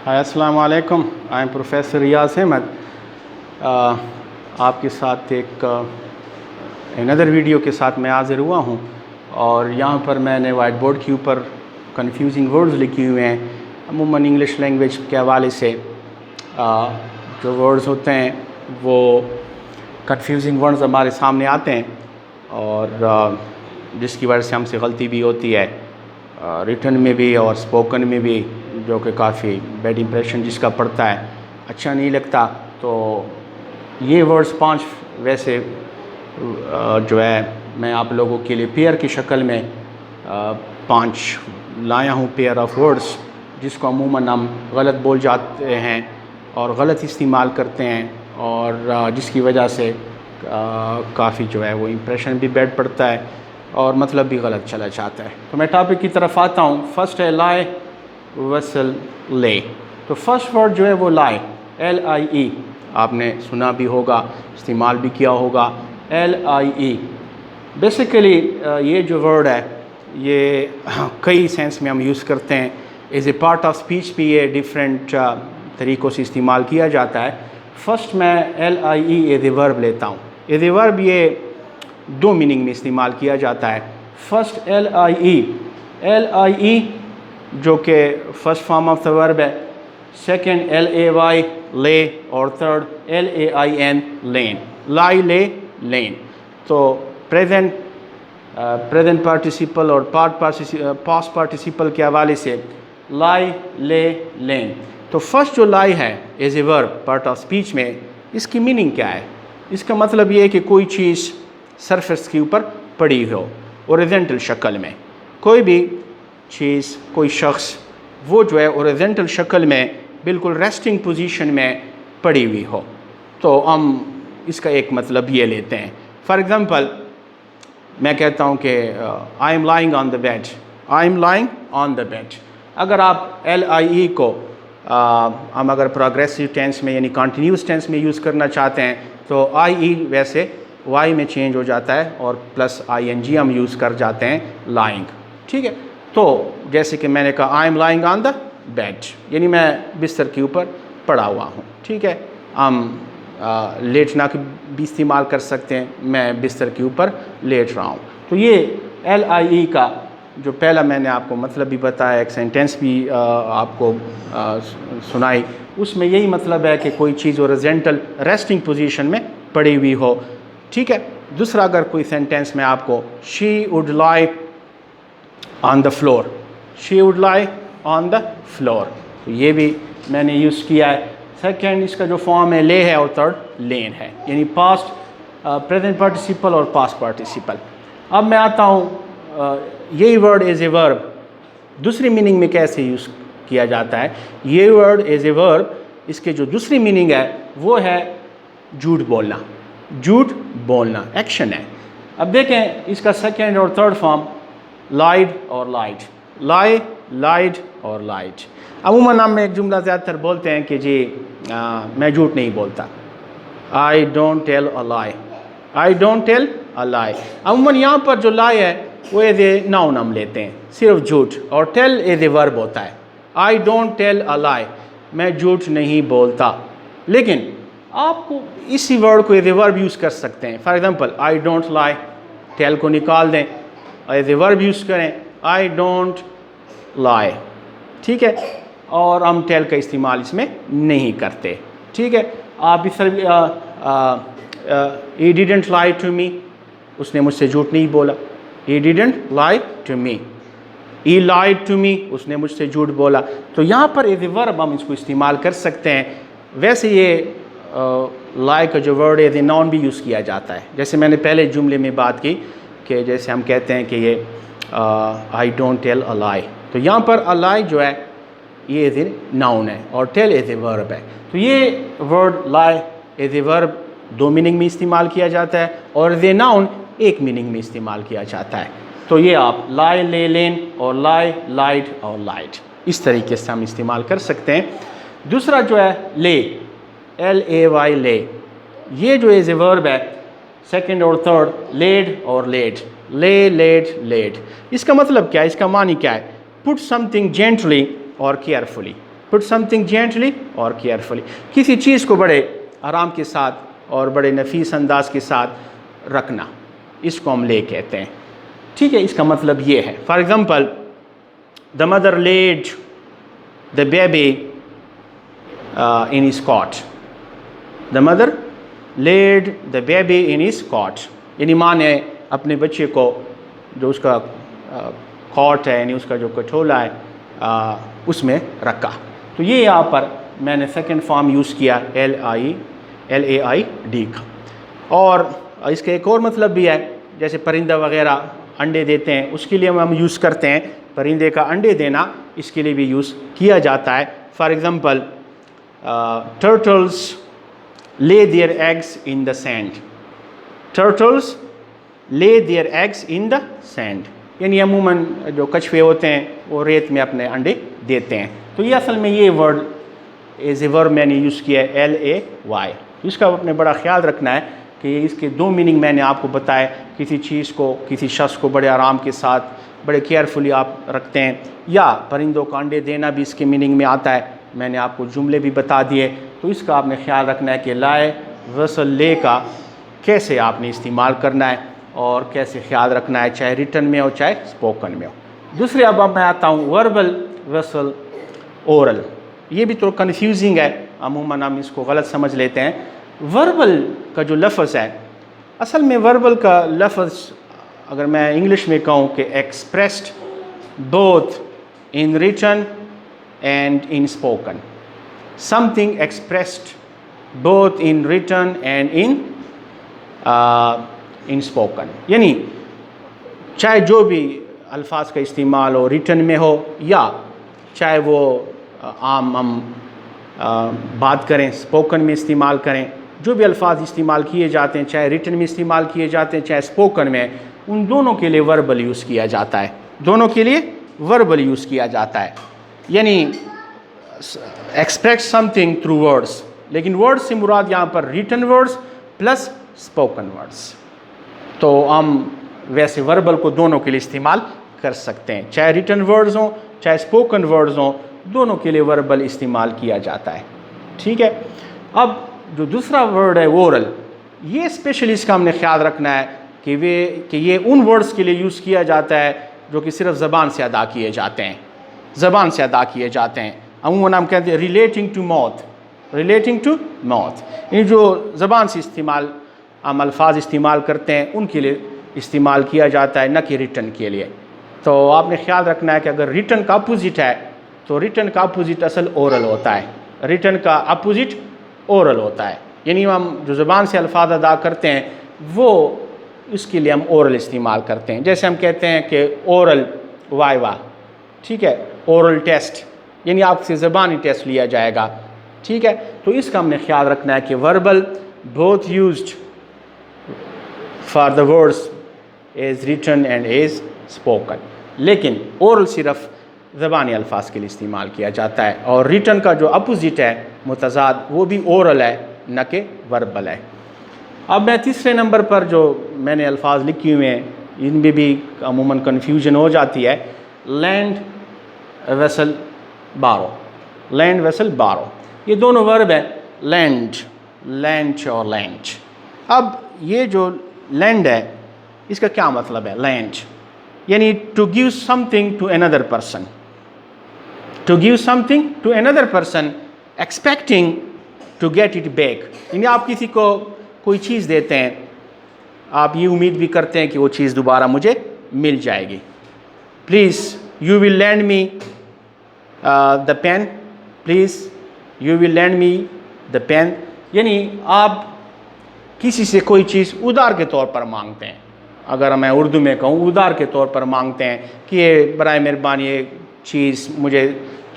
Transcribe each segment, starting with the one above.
हाय अस्सलाम वालेकुम, I am professor रियाज अहमद। आपके साथ एक अनदर वीडियो के साथ मैं हाज़िर हुआ हूँ और यहाँ पर मैंने वाइट बोर्ड के ऊपर कंफ्यूजिंग वर्ड्स लिखे हुए हैं। अमूमन इंग्लिश लैंग्वेज के हवाले से जो वर्ड्स होते हैं वो कंफ्यूजिंग वर्ड्स हमारे सामने आते हैं और जिसकी वजह से हमसे गलती भी होती है रिटन में भी और स्पोकन में भी, जो कि काफ़ी बैड इंप्रेशन जिसका पड़ता है, अच्छा नहीं लगता। तो ये वर्ड्स 5 वैसे जो है मैं आप लोगों के लिए पेयर की शक्ल में 5 लाया हूँ, पेयर ऑफ वर्ड्स, जिसको अमूमन हम गलत बोल जाते हैं और गलत इस्तेमाल करते हैं और जिसकी वजह से काफ़ी जो है वो इम्प्रेशन भी बैड पड़ता है और मतलब भी गलत चला जाता है। तो मैं टॉपिक की तरफ आता हूँ। फर्स्ट है लाई वसल ले। तो फर्स्ट वर्ड जो है वो लाई, LIE, आपने सुना भी होगा, इस्तेमाल भी किया होगा, LIE। बेसिकली ये जो वर्ड है ये कई सेंस में हम यूज़ करते हैं। As a part of speech भी ये डिफरेंट तरीक़ों से इस्तेमाल किया जाता है। फर्स्ट मैं LIE एज ए वर्ब लेता हूँ। एज ए वर्ब ये 2 मीनिंग में इस्तेमाल किया जाता है। फर्स्ट LIE जो कि first form of the verb है, सेकंड LAY ले, और थर्ड LAIN लेन, लाई ले लेन। तो प्रेजेंट पार्टिसिपल और पास्ट पार्टिसिपल के हवाले से लाई ले लेन। तो फर्स्ट जो लाई है as a verb part of speech में, इसकी मीनिंग क्या है? इसका मतलब ये है कि कोई चीज़ सरफेस के ऊपर पड़ी हो ओरिजेंटल शक्ल में, कोई भी चीज़, कोई शख्स, वो जो है ओरिजेंटल शक्ल में बिल्कुल रेस्टिंग पोजीशन में पड़ी हुई हो, तो हम इसका एक मतलब ये लेते हैं। फॉर एग्ज़ाम्पल मैं कहता हूँ कि I am lying on the bed, I am lying on the bed. अगर आप LIE को हम अगर प्रोग्रेसिव टेंस में यानी कॉन्टीन्यूस टेंस में यूज़ करना चाहते हैं तो IE वैसे Y में चेंज हो जाता है और प्लस ING हम यूज़ कर जाते हैं लाइंग, ठीक है। तो जैसे कि मैंने कहा I am lying on the bed, यानी मैं बिस्तर के ऊपर पड़ा हुआ हूँ, ठीक है। हम लेटना भी इस्तेमाल कर सकते हैं, मैं बिस्तर के ऊपर लेट रहा हूँ। तो ये LIE का जो पहला मैंने आपको मतलब भी बताया, एक सेंटेंस भी आपको सुनाई, उसमें यही मतलब है कि कोई चीज़ ओरिजेंटल रेस्टिंग पोजीशन में पड़ी हुई हो, ठीक है। दूसरा अगर कोई सेंटेंस में आपको she would lie on the floor, she would lie on the floor, तो ये भी मैंने यूज़ किया है। सेकंड इसका जो फॉर्म है ले है और थर्ड लेन है, यानी पास्ट प्रेजेंट पार्टिसिपल और पास्ट पार्टिसिपल। अब मैं आता हूँ यही वर्ड एज ए वर्ब दूसरी मीनिंग में कैसे यूज़ किया जाता है। ये वर्ड एज ए वर्ब, इसके जो दूसरी मीनिंग है वो है झूठ बोलना, झूठ बोलना एक्शन है। अब देखें इसका सेकंड और थर्ड फॉर्म लाइड और लाइड, लाई, लाइड और लाइड। अमूमन हम एक जुमला ज़्यादातर बोलते हैं कि जी मैं झूठ नहीं बोलता, I don't tell a lie, I don't tell a lie. अमूमन यहाँ पर जो लाई है वो एज ए नाउन हम लेते हैं, सिर्फ झूठ, और टेल एज ए वर्ब होता है। आई डोंट टेल अ लाई, मैं झूठ नहीं बोलता। लेकिन आपको इसी वर्ड को एज ए वर्ब यूज़ कर सकते हैं। For example I don't lie, tell को निकाल दें, एज ए वर्ब यूज़ करें आई डोंट लाई, ठीक है, और हम टेल का इस्तेमाल इसमें नहीं करते, ठीक है। आप इस ही डिडंट लाई टू मी, उसने मुझसे झूठ नहीं बोला, he didn't lie to me, he lied to me, उसने मुझसे झूठ बोला। तो यहाँ पर एज ए वर्ब हम इसको इस्तेमाल कर सकते हैं। वैसे ये लाई का जो वर्ड है एज ए नाउन भी यूज़ किया जाता है। जैसे मैंने पहले जुमले में बात की कि जैसे हम कहते हैं कि ये आई डोंट टेल अ लाई, तो यहाँ पर अ लाई जो है ये एज ए नाउन है और टेल एज ए वर्ब है। तो ये word lie as a verb 2 meaning में इस्तेमाल किया जाता है और एज ए नाउन 1 मीनिंग में इस्तेमाल किया जाता है। तो ये आप लाई ले लेन और लाई, लाइड और लाइड, इस तरीके से हम इस्तेमाल कर सकते हैं। दूसरा जो है ले, LAY ले, ये जो एज ए वर्ब है सेकंड और थर्ड लेड और लेड, ले लेड लेड। इसका मतलब क्या है, इसका मानी क्या है? पुट समथिंग जेंटली और केयरफुली, पुट समथिंग जेंटली और केयरफुली, किसी चीज़ को बड़े आराम के साथ और बड़े नफीस अंदाज के साथ रखना, इसको हम ले कहते हैं। ठीक है, इसका मतलब ये है। For example, the mother laid the baby in his cot, the mother laid the baby in his cot, यानी माँ ने अपने बच्चे को जो उसका कॉट है, यानी उसका जो कठोला है, उसमें रखा। तो ये यहाँ पर मैंने सेकंड फॉर्म यूज़ किया LAID का। और इसका एक और मतलब भी है, जैसे परिंदा वगैरह अंडे देते हैं, उसके लिए हम यूज़ करते हैं। परिंदे का अंडे देना इसके लिए भी यूज़ किया जाता है। For example, turtles lay their eggs in the sand, turtles lay their eggs in the sand, यानी अमूमन जो कछुए होते हैं वो रेत में अपने अंडे देते हैं। तो ये असल में ये वर्ड एज ए वर्ब मैंने यूज़ किया है LAY। इसका आपने बड़ा ख्याल रखना है कि इसके दो मीनिंग मैंने आपको बताए। किसी चीज़ को, किसी शख्स को बड़े आराम के साथ बड़े केयरफुली आप रखते हैं, या परिंदों को अंडे देना भी इसके मीनिंग में आता है। मैंने आपको जुमले भी बता दिए। तो इसका आपने ख्याल रखना है कि लाए वसल ले का कैसे आपने इस्तेमाल करना है और कैसे ख्याल रखना है, चाहे रिटन में हो चाहे स्पोकन में हो। दूसरे अब मैं आता हूँ वर्बल वसल ओरल। ये भी तो कन्फ्यूजिंग है, अमूमन हम इसको गलत समझ लेते हैं। वर्बल का जो लफ्ज़ है, असल में वर्बल का लफ्ज़ अगर मैं इंग्लिश में कहूँ कि expressed both in written and in spoken, something expressed both in written and in spoken, यानी चाहे जो भी अल्फाज का इस्तेमाल हो, रिटन में हो या चाहे वो आम हम बात करें स्पोकन में इस्तेमाल करें, जो भी अल्फाज इस्तेमाल किए जाते हैं, चाहे रिटन में इस्तेमाल किए जाते हैं चाहे स्पोकन में, उन दोनों के लिए वर्बल यूज़ किया जाता है। दोनों के लिए वर्बल यूज़ किया जाता है, यानी एक्सप्रेस समथिंग थ्रू वर्ड्स। लेकिन वर्ड्स से मुराद यहाँ पर written words plus spoken words. तो हम वैसे वर्बल को दोनों के लिए इस्तेमाल कर सकते हैं, चाहे रिटन वर्ड्स हों चाहे स्पोकन वर्ड्स हों, दोनों के लिए वर्बल इस्तेमाल किया जाता है। ठीक है। अब जो दूसरा वर्ड है ओरल, ये स्पेशली इसका हमने ख्याल रखना है कि ये उन वर्ड्स के लिए यूज़ किया जाता है जो कि सिर्फ ज़बान से अदा किए जाते हैं, ज़बान से अदा किए जाते हैं। अमूमन हम कहते हैं रिलेटिंग टू मौत, रिलेटिंग टू मौत, ये जो ज़बान से इस्तेमाल हम अल्फाज इस्तेमाल करते हैं उनके लिए इस्तेमाल किया जाता है, न कि रिटन के लिए। तो आपने ख्याल रखना है कि अगर रिटन का अपोजिट है तो रिटन का अपोजिट असल ओरल होता है, रिटन का अपोजिट ओरल होता है, यानी हम जो ज़बान से अल्फाज अदा करते हैं वो इसके लिए हम ओरल इस्तेमाल करते हैं। जैसे हम कहते हैं कि ओरल वाइवा, ठीक है, ओरल टेस्ट, यानी आपसे ज़बानी टेस्ट लिया जाएगा। ठीक है, तो इसका हमने ख्याल रखना है कि verbal both used for the words as written and as spoken, लेकिन ओरल सिर्फ ज़बानी अल्फाज के लिए इस्तेमाल किया जाता है, और रिटन का जो अपोजिट है मुतज़ाद वो भी ओरल है न कि वर्बल है। अब मैं तीसरे नंबर पर जो मैंने अल्फाज लिखे हुए हैं इनमें भी अमूमन कन्फ्यूजन हो जाती है। लैंड वेसल बारो, लैंड वेसल बारो, ये दोनों वर्ब है, लैंड, लैंड और लैंड। अब ये जो लैंड है इसका क्या मतलब है? लैंड यानी to give something to another person, to give something to another person expecting to get it back, यानी आप किसी को कोई चीज़ देते हैं, आप ये उम्मीद भी करते हैं कि वो चीज़ दोबारा मुझे मिल जाएगी। Please you will lend me the pen, please you will lend me the pen, यानी आप किसी से कोई चीज़ उधार के तौर पर मांगते हैं। अगर मैं उर्दू में कहूँ उधार के तौर पर मांगते हैं कि ये बराए मेहरबानी ये चीज़ मुझे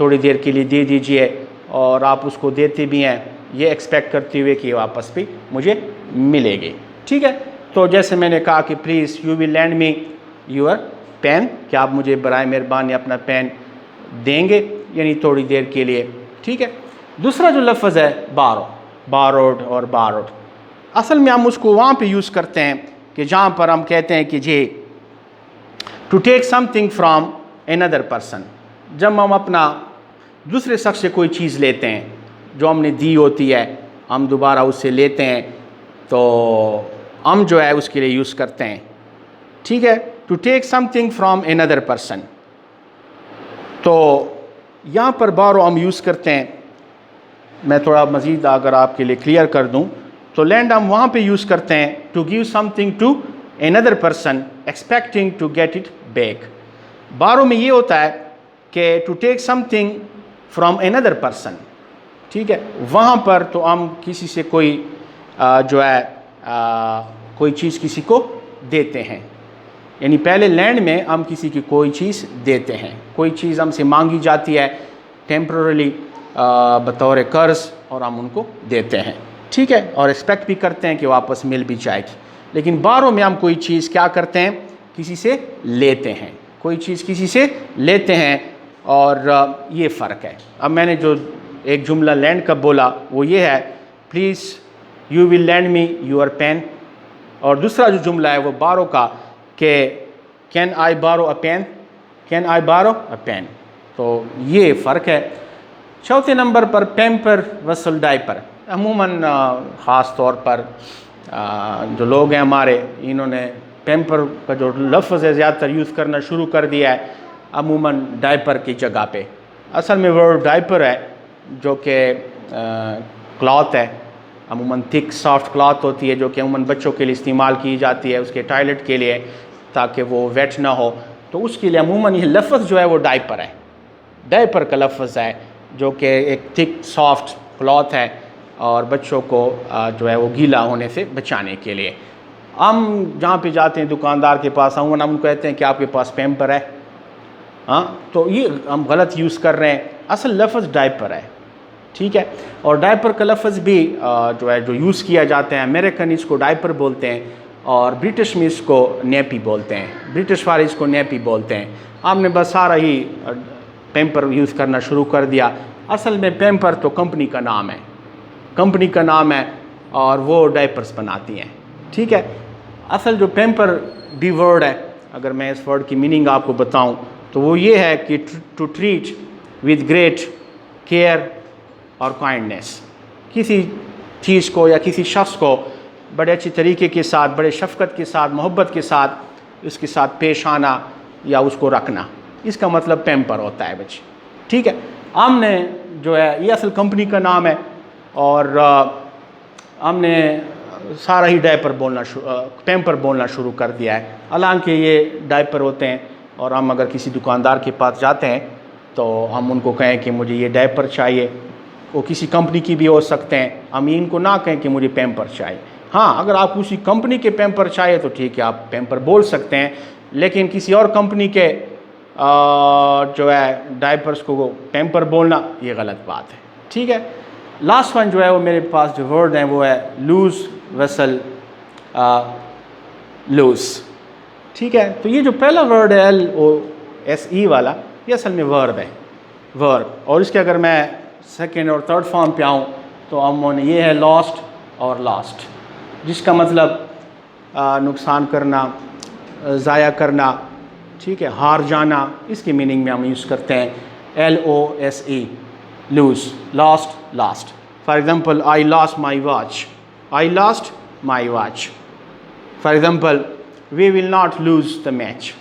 थोड़ी देर के लिए दे दीजिए, और आप उसको देते भी हैं ये एक्सपेक्ट करते हुए कि वापस भी मुझे मिलेगी। ठीक है, तो जैसे मैंने कहा कि please you will lend me your pen, कि आप मुझे बराए मेहरबानी अपना पेन देंगे, यानी थोड़ी देर के लिए। ठीक है। दूसरा जो लफ्ज़ है बारो, बारोड और बारोड, असल में हम उसको वहाँ पे यूज़ करते हैं कि जहाँ पर हम कहते हैं कि जी to take something from another person, जब हम अपना दूसरे शख्स से कोई चीज़ लेते हैं जो हमने दी होती है, हम दोबारा उससे लेते हैं, तो हम जो है उसके लिए यूज़ करते हैं। ठीक है, to take something from another person, तो यहाँ पर बारो हम यूज़ करते हैं। मैं थोड़ा मज़ीद अगर आपके लिए क्लियर कर दूँ तो लैंड हम वहाँ पे यूज़ करते हैं to give something to another person expecting to get it back. Borrow में ये होता है कि to take something from another person, ठीक है, वहाँ पर तो हम किसी से कोई जो है कोई चीज़ किसी को देते हैं, यानी पहले लैंड में हम किसी की कोई चीज़ देते हैं, कोई चीज़ हमसे मांगी जाती है टेम्पररी बतौर कर्ज और हम उनको देते हैं, ठीक है, और एक्सपेक्ट भी करते हैं कि वापस मिल भी जाएगी। लेकिन बारो में हम कोई चीज़ क्या करते हैं, किसी से लेते हैं, कोई चीज़ किसी से लेते हैं, और ये फ़र्क है। अब मैंने जो एक जुमला लैंड का बोला वो ये है, please you will lend me your pen, और दूसरा जो जुमला है वो बारो का कि कैन आई बारो अ पेन, कैन आई बारो अ पेन, तो ये फ़र्क है। चौथे नंबर पर पैम्पर वसल डायपर। अमूमन ख़ास तौर पर जो लोग हैं हमारे, इन्होंने पैम्पर का जो लफ्ज़ है ज़्यादातर यूज़ करना शुरू कर दिया है अमूमन डायपर की जगह पे। असल में वर्ड डायपर है जो कि क्लॉथ है, अमूमन थिक सॉफ्ट क्लॉथ होती है जो कि अमूमन बच्चों के लिए इस्तेमाल की जाती है उसके टॉयलेट के लिए ताकि वो वेट ना हो, तो उसके लिए अमूमन ये लफ्ज़ जो है वो डायपर है, डायपर का लफ्ज़ है जो कि एक थिक सॉफ्ट क्लॉथ है और बच्चों को जो है वो गीला होने से बचाने के लिए। हम जहाँ पे जाते हैं दुकानदार के पास, हम उनको कहते हैं कि आपके पास पैम्पर है, हाँ, तो ये हम गलत यूज़ कर रहे हैं, असल लफ्ज़ डायपर है, ठीक है। और डायपर का लफ्ज़ भी जो है जो यूज़ किया जाता है, अमेरिकन इसको डायपर बोलते हैं और ब्रिटिश में इसको नेपी बोलते हैं, ब्रिटिश वाले इसको नेपी बोलते हैं। हमने बस सारा ही पैम्पर यूज़ करना शुरू कर दिया। असल में पैम्पर तो कंपनी का नाम है, कंपनी का नाम है और वो डायपर्स बनाती हैं, ठीक है। असल जो पैम्पर भी वर्ड है, अगर मैं इस वर्ड की मीनिंग आपको बताऊं तो वो ये है कि to treat with great care और काइंडनेस, किसी चीज़ को या किसी शख्स को बड़े अच्छे तरीके के साथ, बड़े शफ़क़त के साथ, मोहब्बत के साथ उसके साथ पेश आना या उसको रखना, इसका मतलब पैम्पर होता है बच्चे, ठीक है। हमने जो है ये असल कंपनी का नाम है और हमने सारा ही डायपर बोलना पैम्पर बोलना शुरू कर दिया है, हालांकि ये डायपर होते हैं। और हम अगर किसी दुकानदार के पास जाते हैं तो हम उनको कहें कि मुझे ये डायपर चाहिए, वो किसी कंपनी की भी हो सकते हैं, हम इनको ना कहें कि मुझे पैम्पर चाहिए। हाँ, अगर आप उसी कंपनी के पैम्पर चाहिए तो ठीक है, आप पैम्पर बोल सकते हैं, लेकिन किसी और कंपनी के जो है डायपर्स को पैम्पर बोलना ये गलत बात है, ठीक है। लास्ट वन जो है वो मेरे पास जो वर्ड है वो है लूज़ वेसल लूज़, ठीक है। तो ये जो पहला वर्ड है LOSE वाला, ये असल में वर्ब है, वर्ब, और इसके अगर मैं सेकेंड और थर्ड फॉर्म पे आऊँ तो हम ये है लॉस्ट और लास्ट, जिसका मतलब नुकसान करना, ज़ाया करना, ठीक है, हार जाना, इसकी मीनिंग में हम यूज़ करते हैं LOSE, lose, lost, lost. For example, I lost my watch, I lost my watch. For example, we will not lose the match,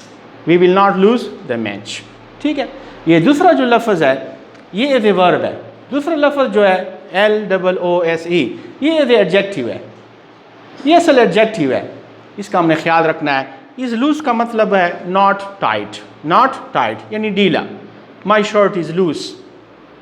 we will not lose the match, ठीक है। ये दूसरा जो लफ्ज़ है ये एज ए वर्ब है, दूसरा लफ्ज़ जो है LOOSE ये एज ए एडजेक्टिव है, ये असल एडजेक्टिव है, इसका हमने ख्याल रखना है। इस लूज़ का मतलब है नॉट टाइट, नॉट टाइट यानी ढीला। My shirt is loose,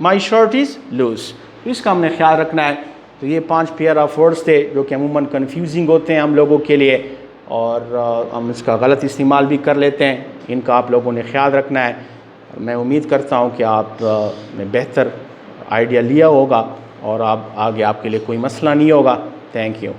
my shirt is loose, इसका हमने ख्याल रखना है। तो ये 5 पेयर ऑफ वर्ड्स थे जो कि अमूमन कन्फ्यूजिंग होते हैं हम लोगों के लिए और हम इसका गलत इस्तेमाल भी कर लेते हैं, इनका आप लोगों ने ख्याल रखना है। मैं उम्मीद करता हूँ कि आप ने बेहतर आइडिया लिया होगा और आप आगे आपके लिए कोई मसला नहीं होगा। Thank you.